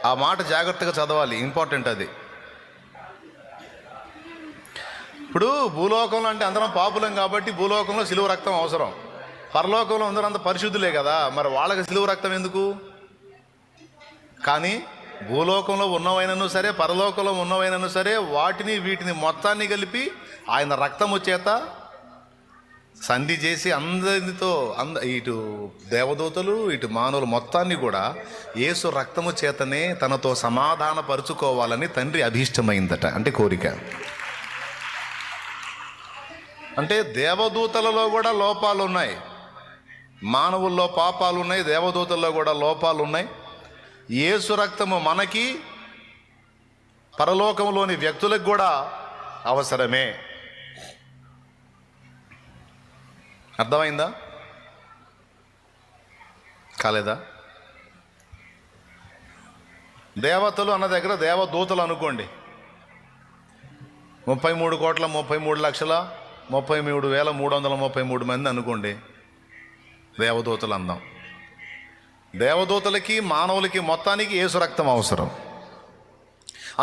ఆ మాట జాగ్రత్తగా చదవాలి, ఇంపార్టెంట్ అది. ఇప్పుడు భూలోకంలో అంటే అందరం పాపులం కాబట్టి భూలోకంలో సిలువ రక్తం అవసరం. పరలోకంలో అందరూ అంత పరిశుద్ధులే కదా, మరి వాళ్ళకి సిలువ రక్తం ఎందుకు? కానీ భూలోకంలో ఉన్నవైనను సరే, పరలోకంలో ఉన్నవైనను సరే, వీటిని మొత్తాన్ని కలిపి ఆయన రక్తము చేత సంధి చేసి అందరితో ఇటు దేవదూతలు ఇటు మానవులు మొత్తాన్ని కూడా యేసు రక్తము చేతనే తనతో సమాధానపరుచుకోవాలని తండ్రి అభీష్టమైందట. అంటే కోరిక. అంటే దేవదూతలలో కూడా లోపాలు ఉన్నాయి, మానవుల్లో పాపాలు ఉన్నాయి, దేవదూతల్లో కూడా లోపాలు ఉన్నాయి. యేసు రక్తము మనకి పరలోకంలోని వ్యక్తులకు కూడా అవసరమే. అర్థమైందా? కాలేదా? దేవతలు అన్న దగ్గర దేవదూతలు అనుకోండి, 33,33,33,333 మంది అనుకోండి, దేవదూతలు అందాం. దేవదూతలకి మానవులకి మొత్తానికి యేసు రక్తం అవసరం.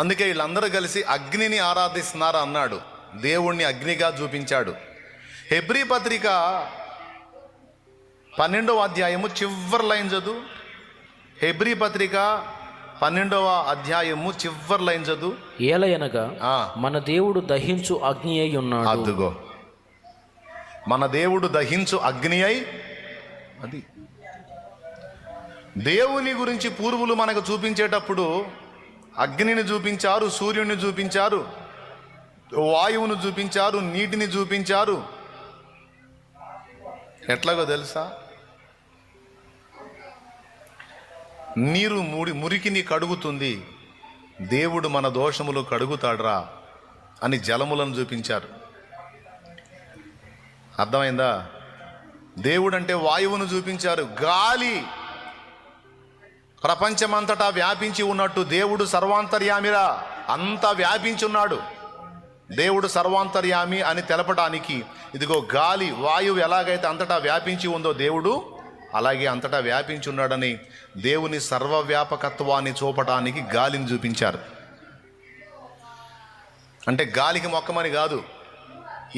అందుకే వీళ్ళందరూ కలిసి అగ్నిని ఆరాధిస్తున్నారు అన్నాడు, దేవుణ్ణి అగ్నిగా చూపించాడు. హెబ్రీ పత్రిక 12వ అధ్యాయము చివరి లైన్ చదువు. హెబ్రీ పత్రిక 12వ అధ్యాయము చివరి లైన్ చదువు. ఏలయనగా మన దేవుడు దహించు అగ్ని అయి ఉన్నాడు. అదుగో, మన దేవుడు దహించు అగ్ని అయి. అది దేవుని గురించి పూర్వులు మనకు చూపించేటప్పుడు అగ్నిని చూపించారు, సూర్యుని చూపించారు, వాయువును చూపించారు, నీటిని చూపించారు. ఎట్లాగో తెలుసా? నీరు మురికిని కడుగుతుంది, దేవుడు మన దోషములు కడుగుతాడ్రా అని జలములను చూపించారు. అర్థమైందా? దేవుడు అంటే వాయువును చూపించారు. గాలి ప్రపంచమంతటా వ్యాపించి ఉన్నట్టు దేవుడు సర్వాంతర్యామిరా, అంతా వ్యాపించి ఉన్నాడు. దేవుడు సర్వాంతర్యామి అని తెలపడానికి ఇదిగో గాలి, వాయువు ఎలాగైతే అంతటా వ్యాపించి ఉందో దేవుడు అలాగే అంతటా వ్యాపించి ఉన్నాడని దేవుని సర్వవ్యాపకత్వాన్ని చూపటానికి గాలిని చూపించారు. అంటే గాలికి మొక్కమని కాదు,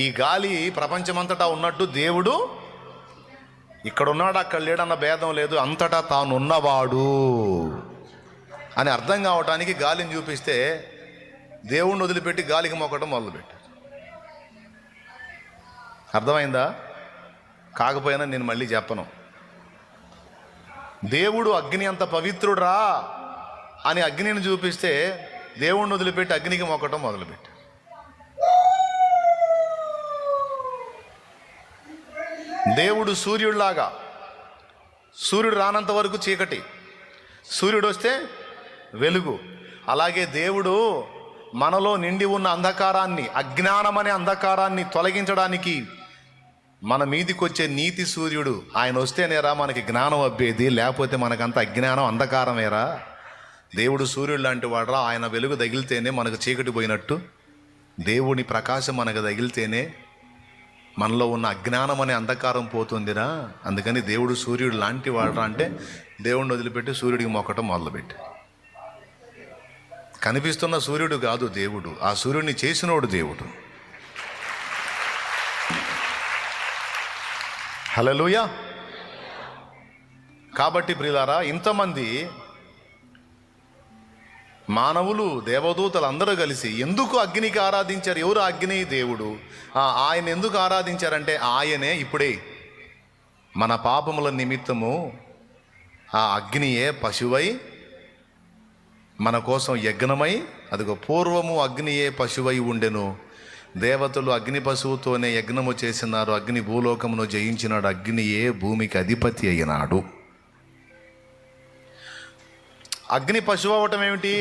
ఈ గాలి ప్రపంచమంతటా ఉన్నట్టు దేవుడు ఇక్కడ ఉన్నాడు అక్కడ లేడన్న భేదం లేదు, అంతటా తాను ఉన్నవాడు అని అర్థం కావటానికి గాలిని చూపిస్తే దేవుణ్ణి వదిలిపెట్టి గాలికి మొక్కడం మొదలుపెట్టారు. అర్థమైందా? కాకపోయినా నేను మళ్ళీ చెప్పను. దేవుడు అగ్ని అంత పవిత్రుడురా అని అగ్నిని చూపిస్తే దేవుణ్ణి వదిలిపెట్టి అగ్నికి మొక్కటం మొదలుపెట్టారు. దేవుడు సూర్యుడిలాగా, సూర్యుడు రానంత వరకు చీకటి, సూర్యుడు వస్తే వెలుగు. అలాగే దేవుడు మనలో నిండి ఉన్న అంధకారాన్ని, అజ్ఞానం అనే అంధకారాన్ని తొలగించడానికి మన మీదికి వచ్చే నీతి సూర్యుడు ఆయన వస్తేనేరా మనకి జ్ఞానం అబ్బేది, లేకపోతే మనకంత అజ్ఞానం అంధకారమేరా. దేవుడు సూర్యుడు లాంటి వాడరా, ఆయన వెలుగు తగిలితేనే మనకు చీకటి పోయినట్టు, దేవుని ప్రకాశం మనకు తగిలితేనే మనలో ఉన్న అజ్ఞానం అనే అంధకారం పోతుందిరా. అందుకని దేవుడు సూర్యుడు లాంటి వాడరా అంటే దేవుడిని వదిలిపెట్టి సూర్యుడికి మొక్కటం మొదలుపెట్టి. కనిపిస్తున్న సూర్యుడు కాదు దేవుడు, ఆ సూర్యుడిని చేసినోడు దేవుడు. హల్లెలూయా. కాబట్టి ప్రియులారా, ఇంతమంది మానవులు, దేవదూతలు అందరూ కలిసి ఎందుకు అగ్నికి ఆరాధించారు? ఎవరు అగ్ని? దేవుడు. ఆయన ఎందుకు ఆరాధించారంటే ఆయనే ఇప్పుడే మన పాపముల నిమిత్తము ఆ అగ్నియే పశువై మన కోసం యజ్ఞమై, అదిగో పూర్వము అగ్నియే పశువై ఉండెను, దేవతలు అగ్ని పశువుతోనే యజ్ఞము చేసినారు, అగ్ని భూలోకమును జయించినాడు, అగ్నియే భూమికి అధిపతి అయినాడు. అగ్ని పశువు అవ్వటం ఏమిటి?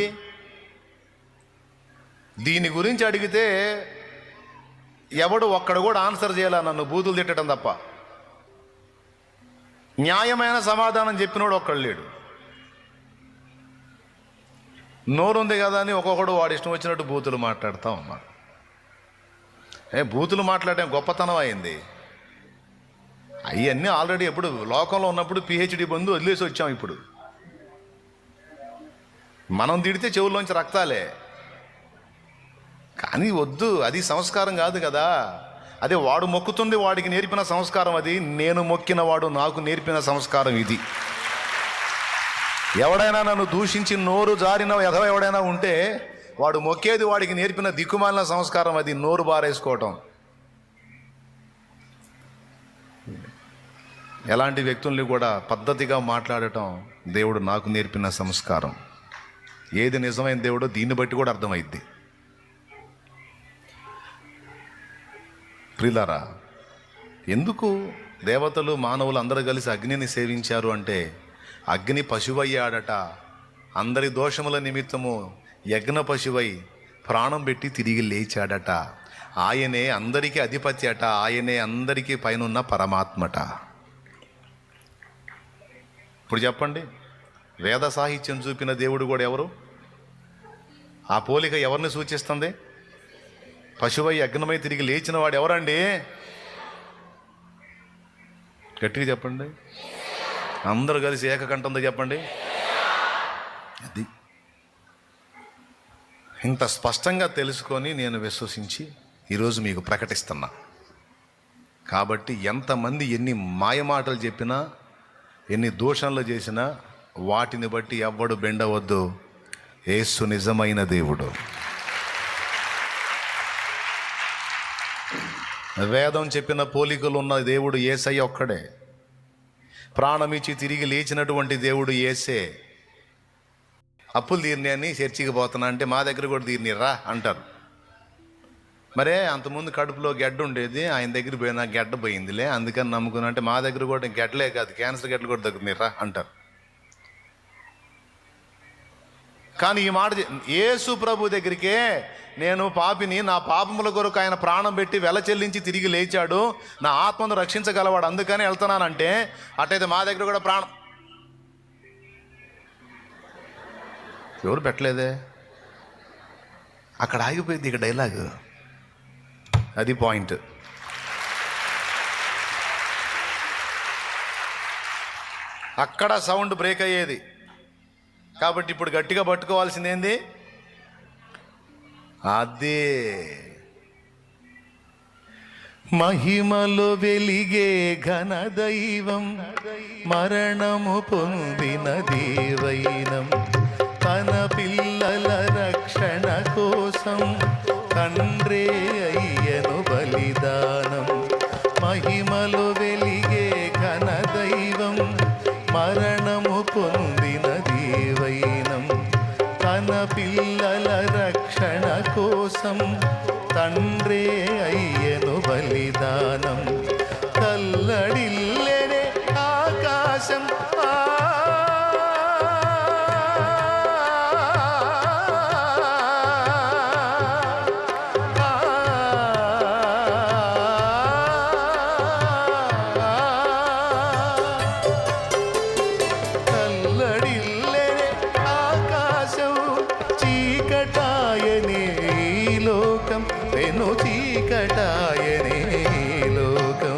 దీని గురించి అడిగితే ఎవడు ఒక్కడు కూడా ఆన్సర్ చేయాల, నన్ను బూతులు తిట్టడం తప్ప. న్యాయమైన సమాధానం చెప్పినోడు ఒక్కడు లేడు. నోరుంది కదా అని ఒక్కొక్కడు వాడు ఇష్టం వచ్చినట్టు బూతులు మాట్లాడుతూ ఉన్నారు. బూతులు మాట్లాడడం గొప్పతనం అయింది. అవన్నీ ఆల్రెడీ ఎప్పుడు లోకంలో ఉన్నప్పుడు పిహెచ్డి బంధు వదిలేసి వచ్చాం. ఇప్పుడు మనం తిడితే చెవుల్లోంచి రక్తాలే. కానీ వద్దు, అది సంస్కారం కాదు కదా. అదే వాడు మొక్కుతుంది, వాడికి నేర్పిన సంస్కారం అది. నేను మొక్కిన వాడు నాకు నేర్పిన సంస్కారం ఇది. ఎవడైనా నన్ను దూషించి నోరు జారిన ఎదవ ఎవడైనా ఉంటే వాడు మొక్కేది వాడికి నేర్పిన దిక్కుమాలిన సంస్కారం అది, నోరు బారేసుకోవటం. ఎలాంటి వ్యక్తుల్ని కూడా పద్ధతిగా మాట్లాడటం దేవుడు నాకు నేర్పిన సంస్కారం. ఏది నిజమైన దేవుడో దీన్ని బట్టి కూడా అర్థమైద్ది. ప్రియులారా, ఎందుకు దేవతలు మానవులు అందరూ కలిసి అగ్నిని సేవించారు అంటే, అగ్ని పశువయ్యాడట. అందరి దోషముల నిమిత్తము యజ్ఞ పశువై ప్రాణం పెట్టి తిరిగి లేచాడట. ఆయనే అందరికీ అధిపతి అట. ఆయనే అందరికీ పైనున్న పరమాత్మట. ఇప్పుడు చెప్పండి, వేద సాహిత్యం చూపిన దేవుడు కూడా ఎవరు? ఆ పోలిక ఎవరిని సూచిస్తుంది? పశువై యజ్ఞమై తిరిగి లేచిన వాడు ఎవరండి? గట్టిగా చెప్పండి, అందరూ కలిసి ఏకకంఠంతో చెప్పండి. అది ఇంత స్పష్టంగా తెలుసుకొని నేను విశ్వసించి ఈరోజు మీకు ప్రకటిస్తున్నా. కాబట్టి ఎంతమంది ఎన్ని మాయమాటలు చెప్పినా, ఎన్ని దోషాలు చేసినా వాటిని బట్టి ఎవ్వడు బెండవద్దు. యేసు నిజమైన దేవుడు. వేదం చెప్పిన పోలికలు ఉన్న దేవుడు యేసయ్య ఒక్కడే. ప్రాణమిచ్చి తిరిగి లేచినటువంటి దేవుడు యేసే. అప్పులు తీరిని అని చర్చికి పోతున్నా అంటే మా దగ్గర కూడా తీరినిరా అంటారు. మరే అంతకుముందు కడుపులో గెడ్డ ఉండేది, ఆయన దగ్గర పోయినా గెడ్డ పోయిందిలే అందుకని నమ్ముకున్నా అంటే మా దగ్గర కూడా గెడ్డలే కాదు క్యాన్సర్ గెడ్డలు కూడా తగ్గుతున్నారా అంటారు. కానీ ఈ మాట యేసు ప్రభు దగ్గరికే, నేను పాపిని, నా పాపముల కొరకు ఆయన ప్రాణం పెట్టి వెల చెల్లించి తిరిగి లేచాడు, నా ఆత్మను రక్షించగలవాడు, అందుకని వెళ్తున్నానంటే అట్టయితే మా దగ్గర కూడా ప్రాణం ఎవరు పెట్టలేదే. అక్కడ ఆగిపోయింది ఇక డైలాగ్. అది పాయింట్. అక్కడ సౌండ్ బ్రేక్ అయ్యేది. కాబట్టి ఇప్పుడు గట్టిగా పట్టుకోవాల్సింది ఏంది? అదే మహిమలో వెలిగే ఘన దైవం, మరణము పొందిన దేవైనం, తన పిల్లల రక్షణ కోసం తండ్రే అయ్యను బలిదానం. మహిమలో వెలిగే ఘన దైవం, మరణము పొందిన దేవైనం, తన పిల్లల రక్షణ కోసం తండ్రే అయ్యను బలిదానం. తల్లడిల్లెనే ఆకాశం చీకటాయనే లోకం.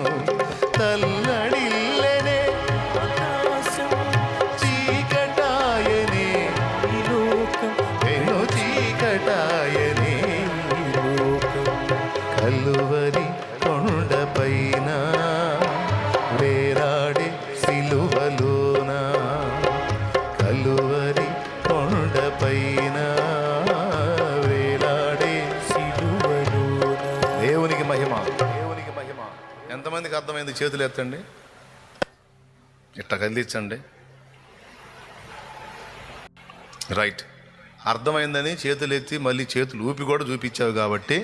తల్లడిల్లనే చీకటాయనే లోకం, ఎను చీకటాయనే లోకం. కలువరి కొండపైన వేరాడే సిలువలోన, కలువరి కొండపైన ఎంతమందికి అర్థమైంది? చేతులు ఎత్తండి, ఇట్లా కదిలించండి. రైట్, అర్థమైందని చేతులు ఎత్తి మళ్ళీ చేతులు ఊపి కూడా చూపించావు. కాబట్టి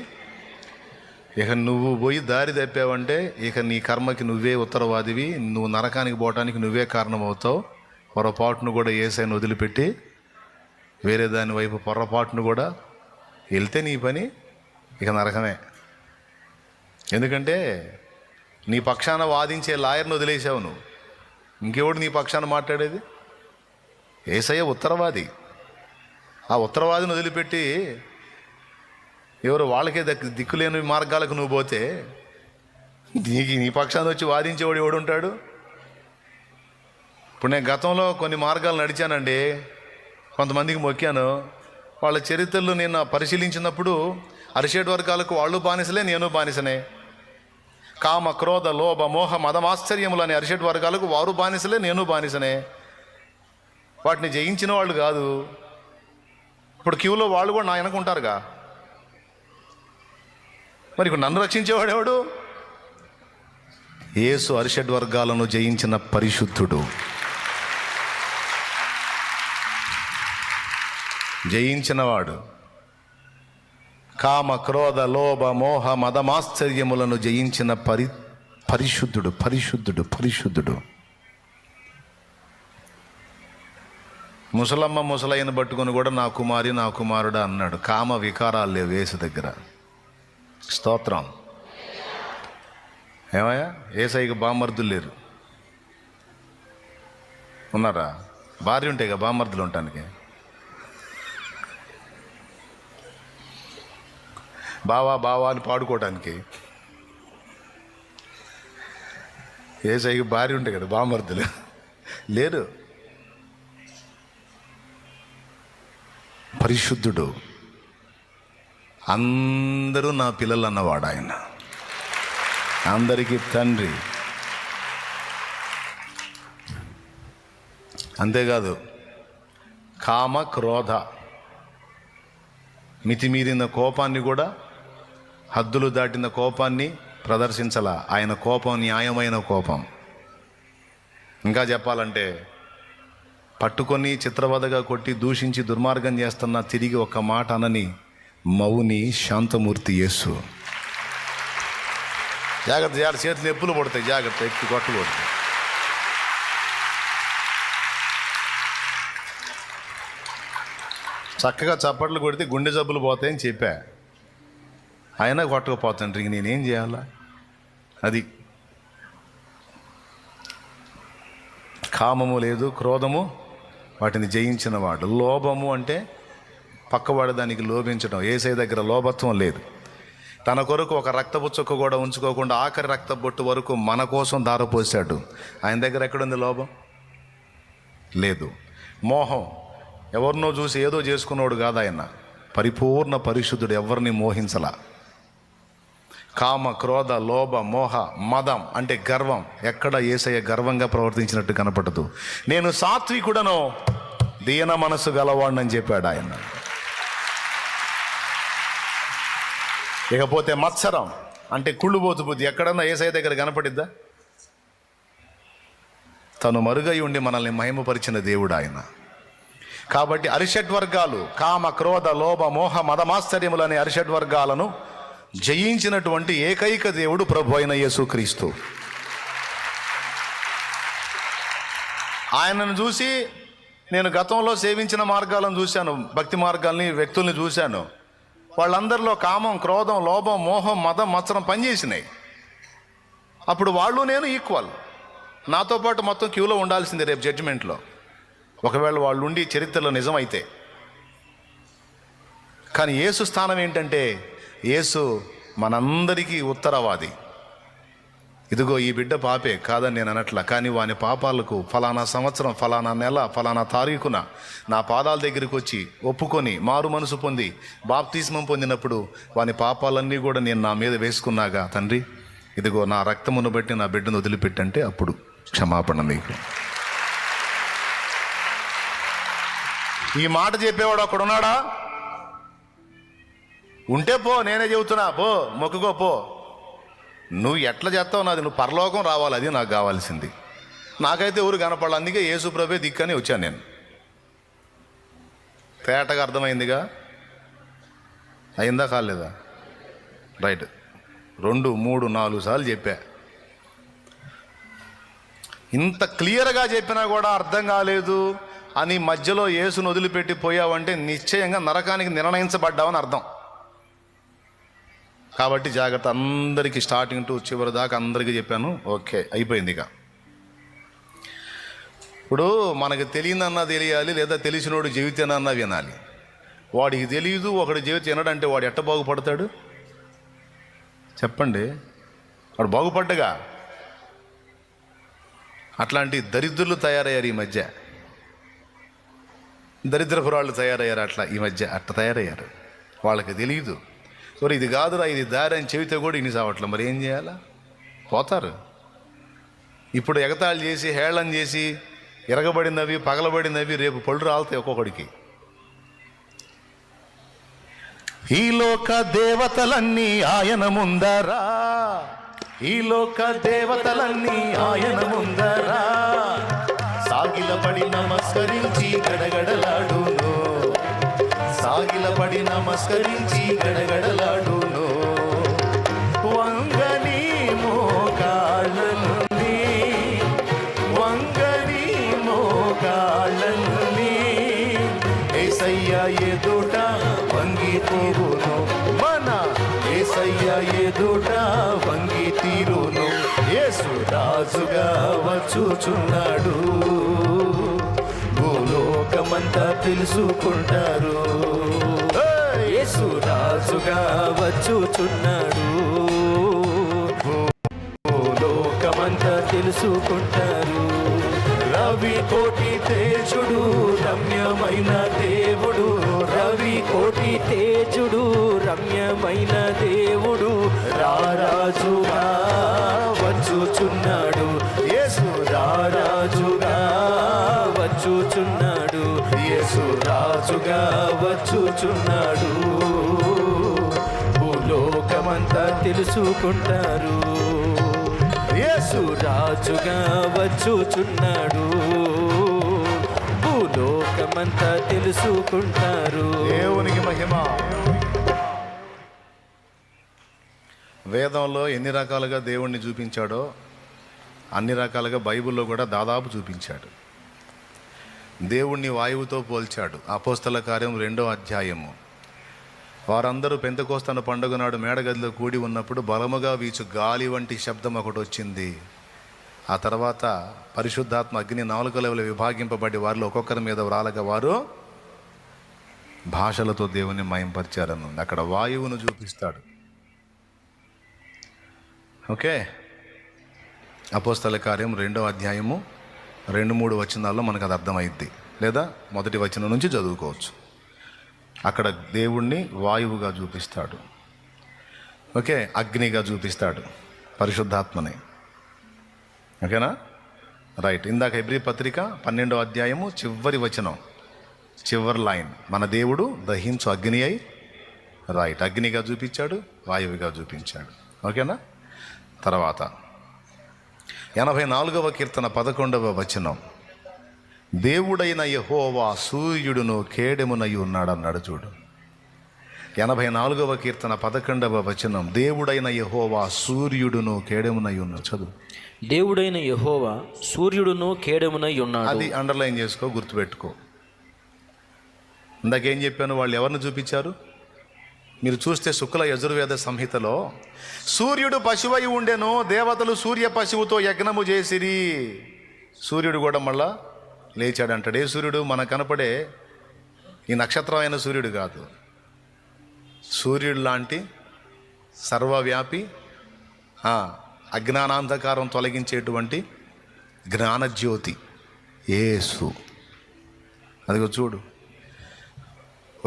ఇక నువ్వు పోయి దారి తప్పావంటే ఇక నీ కర్మకి నువ్వే ఉత్తరవాదివి, నువ్వు నరకానికి పోవటానికి నువ్వే కారణం అవుతావు. పొరపాటును కూడా యేసయ్యను వదిలిపెట్టి వేరే దాని వైపు పొరపాటును కూడా వెళ్తే నీ పని ఇక నరకమే. ఎందుకంటే నీ పక్షాన వాదించే లాయర్ను వదిలేసావు నువ్వు. ఇంకెవడు నీ పక్షాన మాట్లాడేది? యేసయ్య ఉత్తరవాది. ఆ ఉత్తరవాదిని వదిలిపెట్టి ఎవరు వాళ్ళకే దిక్కులేని మార్గాలకు నువ్వు పోతే నీ పక్షాన్ని వచ్చి వాదించేవాడు ఎవడు ఉంటాడు? ఇప్పుడు నేను గతంలో కొన్ని మార్గాలు నడిచానండి, కొంతమందికి మొక్కాను, వాళ్ళ చరిత్రలు నేను పరిశీలించినప్పుడు అరిషడ్ వర్గాలకు వాళ్ళు బానిసలే, నేను బానిసనే. కామ క్రోధ లోభ మోహ మదమాశ్చర్యములని అరిషడ్ వర్గాలకు వారు బానిసలే, నేను బానిసనే. వాటిని జయించిన వాళ్ళు కాదు. ఇప్పుడు క్యూలో వాళ్ళు కూడా నా వెనకుంటారుగా. మరి ఇప్పుడు నన్ను రక్షించేవాడు ఎవడు? యేసు అరిషడ్ వర్గాలను జయించిన పరిశుద్ధుడు, జయించినవాడు. కామ క్రోధ లోభ మోహ మదమాశ్చర్యములను జయించిన పరిశుద్ధుడు పరిశుద్ధుడు పరిశుద్ధుడు. ముసలమ్మ ముసలయ్యను పట్టుకొని కూడా నా కుమారి నా కుమారుడా అన్నాడు. కామ వికారాలు లేవు యేసు దగ్గర. స్తోత్రం. ఏమయ్యా, యేసయ్యకి బామర్దులు లేరు, ఉన్నారా? భార్య ఉంటాయి కదా బామర్దులు ఉండటానికి. బావా బావా అని పాడుకోవడానికి. యేసయ్యకి భార్య ఉంటాయి కదా బామర్దులు లేరు. పరిశుద్ధుడు, అందరూ నా పిల్లలు అన్నవాడు ఆయన, అందరికీ తండ్రి. అంతేకాదు, కామ క్రోధ మితిమీరిన కోపాన్ని కూడా, హద్దులు దాటిన కోపాన్ని ప్రదర్శించలా. ఆయన కోపం న్యాయమైన కోపం. ఇంకా చెప్పాలంటే పట్టుకొని చిత్రవదగా కొట్టి దూషించి దుర్మార్గం చేస్తున్నా తిరిగి ఒక్క మాట అనని మౌని శాంతమూర్తి యేసు. జాగ్రత్త జాగ్రత్త, చేతులు ఎప్పులు పడతాయి, జాగ్రత్త, ఎక్కి కొట్టకూడదు. చక్కగా చప్పట్లు కొడితే గుండె జబ్బులు పోతాయని చెప్పా, అయినా కొట్టకపోతాండ్రు. ఇంక నేనేం చేయాలా? అది కామము లేదు, క్రోధము వాటిని జయించిన వాడు. లోభము అంటే పక్కవాడు దానికి లోభించడం. యేసయ్య దగ్గర లోభత్వం లేదు. తన కొరకు ఒక రక్తపు చుక్క కూడా ఉంచుకోకుండా ఆఖరి రక్తబొట్టు వరకు మన కోసం దారపోసాడు. ఆయన దగ్గర ఎక్కడుంది లోభం? లేదు. మోహం, ఎవరినో చూసి ఏదో చేసుకున్నాడు కాదు ఆయన. పరిపూర్ణ పరిశుద్ధుడు, ఎవరిని మోహించలా. కామ క్రోధ లోభ మోహ మదం అంటే గర్వం. ఎక్కడ యేసయ్య గర్వంగా ప్రవర్తించినట్టు కనపడదు. నేను సాత్వికుడను, దీన మనసు గలవాడినని చెప్పాడు ఆయన. ఇకపోతే మత్సరం అంటే కుళ్ళుబోతు బుద్ధి. ఎక్కడన్నా యేసయ్య దగ్గర కనపడిద్దా? తను మరుగై ఉండి మనల్ని మహిమపరిచిన దేవుడు ఆయన. కాబట్టి అరిషడ్ వర్గాలు, కామ క్రోధ లోభ మోహ మదమాశ్చర్యములనే అరిషడ్ వర్గాలను జయించినటువంటి ఏకైక దేవుడు ప్రభు అయిన యేసుక్రీస్తు. ఆయనను చూసి నేను గతంలో సేవించిన మార్గాలను చూశాను, భక్తి మార్గాల్ని, వ్యక్తుల్ని చూశాను. వాళ్ళందరిలో కామం క్రోధం లోభం మోహం మదం మత్సరం పనిచేసినాయి. అప్పుడు వాళ్ళు నేను ఈక్వల్. నాతో పాటు మొత్తం క్యూలో ఉండాల్సిందే రేపు జడ్జిమెంట్లో, ఒకవేళ వాళ్ళు ఉండి చరిత్రలో నిజమైతే. కానీ యేసు స్థానం ఏంటంటే, యేసు మనందరికీ ఉత్తరవాది. ఇదిగో ఈ బిడ్డ పాపే కాదని నేను అనట్లా, కానీ వాని పాపాలకు ఫలానా సంవత్సరం ఫలానా నెల ఫలానా తారీఖున నా పాదాల దగ్గరికి వచ్చి ఒప్పుకొని మారు మనసు పొంది బాప్తిస్మం పొందినప్పుడు వాని పాపాలన్నీ కూడా నేను నా మీద వేసుకున్నాగా, తండ్రి ఇదిగో నా రక్తమును బట్టి నా బిడ్డను వదిలిపెట్టంటే అప్పుడు క్షమాపణ నీకు. ఈ మాట చెప్పేవాడు అక్కడున్నాడా? ఉంటే పో, నేనే చెబుతున్నా, పో మొక్కుకో పో. నువ్వు ఎట్లా చేస్తావు నాది, నువ్వు పరలోకం రావాలి, అది నాకు కావాల్సింది. నాకైతే ఊరు కనపడాలి, అందుకే యేసు ప్రభే దిక్కని వచ్చాను నేను. తేటగా అర్థమైందిగా? అయిందా కాలేదా? రైట్. 2, 3, 4 సార్లు చెప్పా. ఇంత క్లియర్గా చెప్పినా కూడా అర్థం కాలేదు అని మధ్యలో యేసును వదిలిపెట్టి పోయావంటే నిశ్చయంగా నరకానికి నిర్ణయించబడ్డావని అర్థం. కాబట్టి జాగ్రత్త. అందరికీ స్టార్టింగ్ టు చివరి దాకా అందరికీ చెప్పాను. ఓకే, అయిపోయింది. ఇక ఇప్పుడు మనకు తెలియదన్నా తెలియాలి, లేదా తెలిసినోడు జీవితేనన్నా వినాలి. వాడికి తెలియదు, ఒకటి జీవితం వినడంటే వాడు ఎట్ట బాగుపడతాడు చెప్పండి? వాడు బాగుపడ్డగా. అట్లాంటి దరిద్రులు తయారయ్యారు ఈ మధ్య. దరిద్రపురాళ్ళు తయారయ్యారు అట్లా ఈ మధ్య అట్లా తయారయ్యారు. వాళ్ళకి తెలియదు. సో ఇది కాదురా ఇది దారి అని చెబితే కూడా ఇన్ని సావట్లేదు. మరి ఏం చేయాలా? పోతారు. ఇప్పుడు ఎగతాళి చేసి హేళన చేసి ఎరగబడినవి పగలబడినవి రేపు పళ్ళు రాలుతాయి ఒక్కొక్కడికి. ఈ లోక దేవతలన్నీ ఆయన ముందరా, ఈ లోక దేవతలన్నీ ఆయన ముందరా, సాగిలపడి నమస్కరించి గడగడలాడును, సాగిలపడి నమస్కరించి గడగడలాడును. వంగని మోకాళ్ళని, వంగని మోకాళ్ళని యేసయ్య ఎదుట వంగి తీరును, మన యేసయ్య ఎదుట వంగి తీరును. యేసు రాజుగా వచ్చుచున్నాడు, భూలోకమంతా తెలుసుకుంటారు. యేసు రాజుగా వచ్చుచున్నాడు, భూలోకమంతా తెలుసుకుంటారు. రవి కోటి తేజుడు రమ్యమైన దేవుడు, రవి కోటి తేజుడు రమ్యమైన దేవుడు రారాజుగా వచ్చుచున్నాడు. యేసు రారాజుగా వచ్చుచున్నాడు, యేసు రాజుగా వచ్చుచున్నాడు, భూలోకమంతా తెలుసుకుంటారు. యేసు రాజుగా వచ్చుచున్నాడు, భూలోకమంతా తెలుసుకుంటారు. దేవునికి మహిమ. వేదంలో ఎన్ని రకాలుగా దేవుణ్ణి చూపించాడో అన్ని రకాలుగా బైబిల్లో కూడా దాదాపు చూపించాడు. దేవుణ్ణి వాయువుతో పోల్చాడు. అపోస్తల కార్యం 2వ అధ్యాయము. వారందరూ పెంతెకోస్తు పండుగ నాడు మేడగదిలో కూడి ఉన్నప్పుడు బలముగా వీచు గాలి వంటి శబ్దం ఒకటి వచ్చింది. ఆ తర్వాత పరిశుద్ధాత్మ అగ్ని 4 లెవెల విభాగింపబడి వారిలో ఒక్కొక్కరి మీద వ్రాలగా వారు భాషలతో దేవుని మయంపరిచారను. అక్కడ వాయువును చూపిస్తాడు. ఓకే, అపోస్తల కార్యం 2వ అధ్యాయము 2-3 వచనాల్లో మనకు అది అర్థమైద్ది, లేదా 1వ వచనం నుంచి చదువుకోవచ్చు. అక్కడ దేవుణ్ణి వాయువుగా చూపిస్తాడు. ఓకే, అగ్నిగా చూపిస్తాడు పరిశుద్ధాత్మని. ఓకేనా, రైట్. ఇందాక హెబ్రీ పత్రిక 12వ అధ్యాయము చివరి వచనం, చివరి లైన్, మన దేవుడు దహించు అగ్ని అయి, రైట్, అగ్నిగా చూపించాడు, వాయువుగా చూపించాడు. ఓకేనా. తర్వాత 84వ కీర్తన 11వ వచనం, దేవుడైన యెహోవా సూర్యుడును కేడెమునై ఉన్నాడు అన్నాడు. చూడు, 84వ కీర్తన 11వ వచనం, దేవుడైన యెహోవా సూర్యుడును కేడెమునై ఉన్నాడు. చదువు, దేవుడైన యెహోవా సూర్యుడును కేడెమునై ఉన్నాడు. అది అండర్లైన్ చేసుకో, గుర్తుపెట్టుకో. ఇందాకేం చెప్పాను, వాళ్ళు ఎవరిని చూపించారు? మీరు చూస్తే శుక్ల యజుర్వేద సంహితలో సూర్యుడు పశువై ఉండెను, దేవతలు సూర్య పశువుతో యజ్ఞము చేసిరి. సూర్యుడు కూడా మళ్ళా లేచాడు అంటాడు. ఏ సూర్యుడు? మన కనపడే ఈ నక్షత్రమైన సూర్యుడు కాదు. సూర్యుడు లాంటి సర్వవ్యాపి, అజ్ఞానాంధకారం తొలగించేటువంటి జ్ఞానజ్యోతి యేసు. అదిగో చూడు,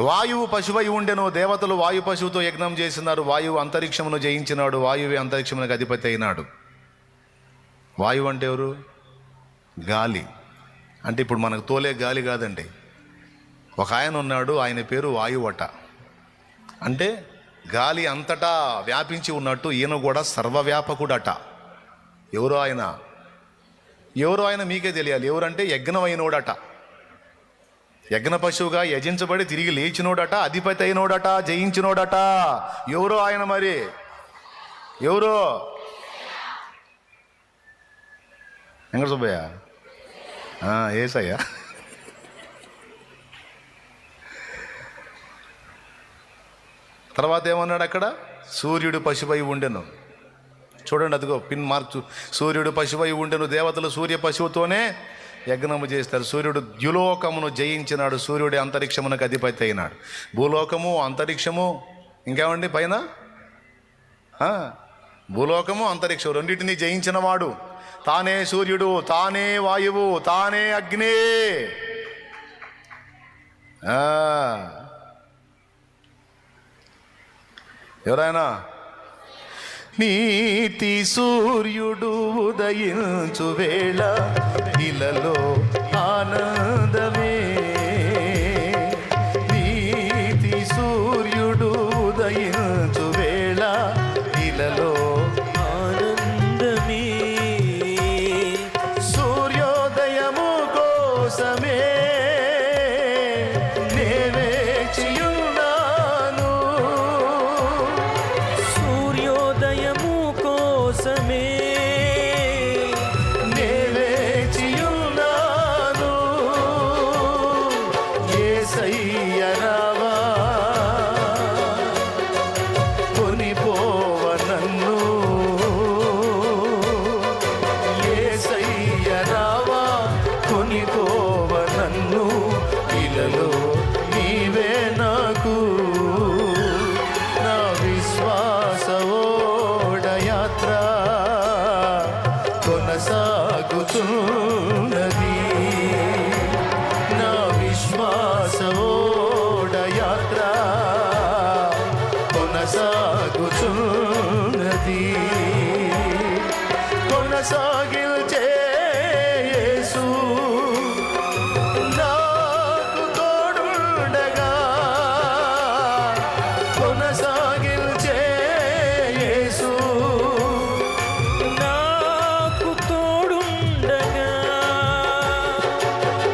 వాయువు పశువై ఉండెను, దేవతలు వాయు పశువుతో యజ్ఞం చేసినారు. వాయువు అంతరిక్షమును జయించినాడు, వాయువే అంతరిక్షమునకు అధిపతి అయినాడు. వాయువు అంటే ఎవరు? గాలి. అంటే ఇప్పుడు మనకు తోలే గాలి కాదండి. ఒక ఆయన ఉన్నాడు, ఆయన పేరు వాయువట. అంటే గాలి అంతటా వ్యాపించి ఉన్నట్టు ఈయన కూడా సర్వవ్యాపకుడట. ఎవరో ఆయన, ఎవరో ఆయన మీకే తెలియాలి. ఎవరంటే యజ్ఞం అయినోడట, యజ్ఞ పశువుగా యజించబడి తిరిగి లేచినోడట, అధిపతి అయినోడట, జయించినోడట. ఎవరో ఆయన. మరి ఎవరో? వెంకట సుబ్బయ్య, ఏసయ్య. తర్వాత ఏమన్నాడు అక్కడ? సూర్యుడు పశువై ఉండెను. చూడండి, అదిగో పిన్ మార్క్. సూర్యుడు పశువై ఉండెను, దేవతలు సూర్య పశువుతోనే యజ్ఞము చేస్తారు. సూర్యుడు ద్యులోకమును జయించినాడు, సూర్యుడి అంతరిక్షమునకు అధిపతి అయినాడు. భూలోకము, అంతరిక్షము, ఇంకేమండి పైన? భూలోకము, అంతరిక్షం రెండింటినీ జయించిన వాడు తానే సూర్యుడు, తానే వాయువు, తానే అగ్ని. ఆ. ఎవరైనా నీతి సూర్యుడు ఉదయించు వేళ ఇలలో ఆనందమే. నీతి సూర్యుడు ఉదయించు వేళ ఇలలో ఆనందమే. సూర్యోదయము కోసమే నే వేచియున్నాను. సూర్యోదయము కోసమే నే వేచియున్నాను. యేసయ్య రావా కొనిపోవ నన్ను. యేసయ్య రావా కొనిపోవ నన్ను. ఇలలో నీవే నాకు నా విశ్వాస ఓడయాత్ర కొనసాగుతున్నది. నా విశ్వాస ఓడయాత్ర కొనసాగుతున్నది. కొనసాగిల్చే యేసు నాకు తోడుండగా. కొనసాగిల్చే యేసు నాకు తోడుండగా.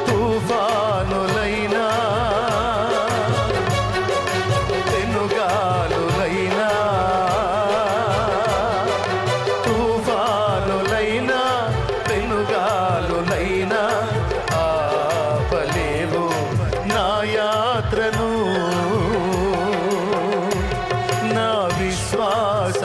తుఫానులైనా పెనుగాలులైనా. తుఫానులైనా పెనుగాలులైనా ఆపలేవు నా యాత్రను. నా విశ్వాస